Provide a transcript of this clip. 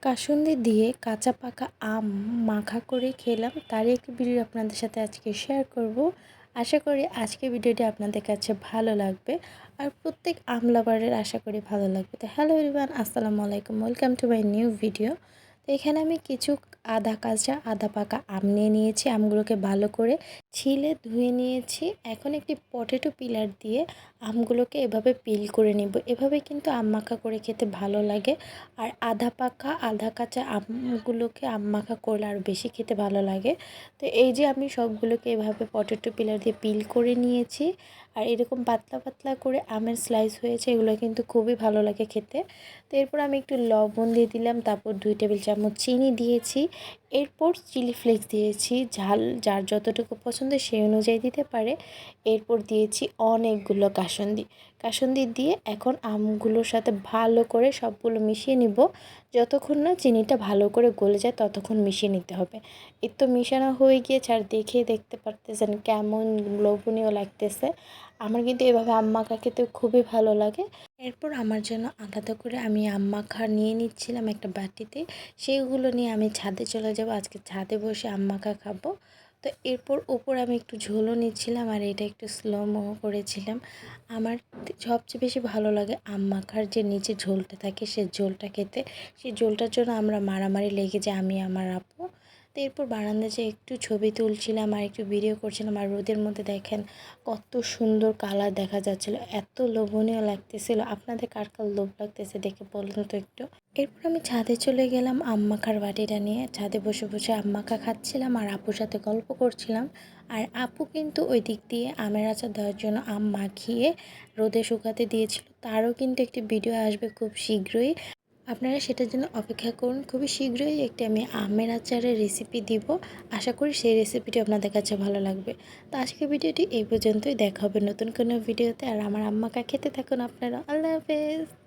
কাসুন্দি দিয়ে কাঁচা পাকা আম মাখা করে খেলাম, তারই একটি ভিডিও আপনাদের সাথে আজকে শেয়ার করব। আশা করি আজকে ভিডিওটি আপনাদের কাছে ভালো লাগবে আর প্রত্যেক আম লাভারের আশা করি ভালো লাগবে। তো হ্যালো এভরিওয়ান, আসসালামু আলাইকুম, welcome to my new video. তো এখানে আমি কিছু আধা কাঁচা আধা পাকা আম নিয়ে নিয়েছি। আমগুলোকে ভালো করে ছিলে ধুয়ে নিয়েছি। এখন একটি পটেটো পিলার দিয়ে আমগুলোকে এভাবে পিল করে নিব। এভাবে কিন্তু আম মাখা করে খেতে ভালো লাগে। আর আধা পাকা আধা কাঁচা আমগুলোকে আম মাখা করলে আরও বেশি খেতে ভালো লাগে। তো এই যে আমি সবগুলোকে এভাবে পটেটো পিলার দিয়ে পিল করে নিয়েছি। আর এরকম পাতলা পাতলা করে আমের স্লাইস হয়েছে, এগুলো কিন্তু খুবই ভালো লাগে খেতে। তো এরপর আমি একটু লবণ দিয়ে দিলাম, তারপর 2 টেবিল চামচ চিনি দিয়েছি, এরপর চিলি ফ্লেক্স দিয়েছি। ঝাল যার যতটুকু পছন্দ সেই অনুযায়ী দিতে পারে। এরপর দিয়েছি অনেকগুলো কাসুন্দি দিয়ে এখন আমগুলোর সাথে ভালো করে সবগুলো মিশিয়ে নিব। যতক্ষণ না চিনিটা ভালো করে গলে যায় ততক্ষণ মিশিয়ে নিতে হবে। এই তো মিশানো হয়ে গিয়েছে, আর দেখতে পারতেছেন কেমন লোভনীয় লাগতেছে। আমার কিন্তু এভাবে আম মাখা খেতে খুবই ভালো লাগে। এরপর আমার জন্য আলাদা করে আমি আম মাখা নিয়ে নিচ্ছিলাম একটা বাটিতে। সেইগুলো নিয়ে আমি ছাদে চলে যাব। আজকে ছাদে বসে আম মাখা খাবো। তো এরপর উপর আমি একটু ঝোলও নিচ্ছিলাম, আর এটা একটু স্লো মো করেছিলাম। আমার সবচেয়ে বেশি ভালো লাগে আম মাখার যে নিচে ঝোলটা থাকে সে ঝোলটা খেতে। সেই ঝোলটার জন্য আমরা মারামারি লেগে যাই আমি আমার আপু। তো এরপর বারান্দায় যে একটু ছবি তুলছিলাম আর একটু ভিডিও করছিলাম, আর রোদের মধ্যে দেখেন কত সুন্দর কালার দেখা যাচ্ছিলো, এত লোভনীয় লাগতেছিল। আপনাদের কার কার লোভ লাগতেছে দেখে বলুন তো একটু। এরপর আমি ছাদে চলে গেলাম আম মাখার বাটিটা নিয়ে। ছাদে বসে বসে আম মাখা খাচ্ছিলাম আর আপুর সাথে গল্প করছিলাম। আর আপু কিন্তু ওই দিক দিয়ে আমের আচার দেওয়ার জন্য আম মাখিয়ে রোদে শুকাতে দিয়েছিল। তারও কিন্তু একটি ভিডিও আসবে খুব শীঘ্রই, আপনারা সেটার জন্য অপেক্ষা করুন। খুবই শীঘ্রই একটি আমি আমের আচারের রেসিপি দিব। আশা করি সেই রেসিপিটি আপনাদের কাছে ভালো লাগবে। তো আজকের ভিডিওটি এই পর্যন্তই, দেখা হবে নতুন কোনো ভিডিওতে। আর আমার আম্মাকা খেতে থাকুন আপনারা। আল্লাহ হাফেজ।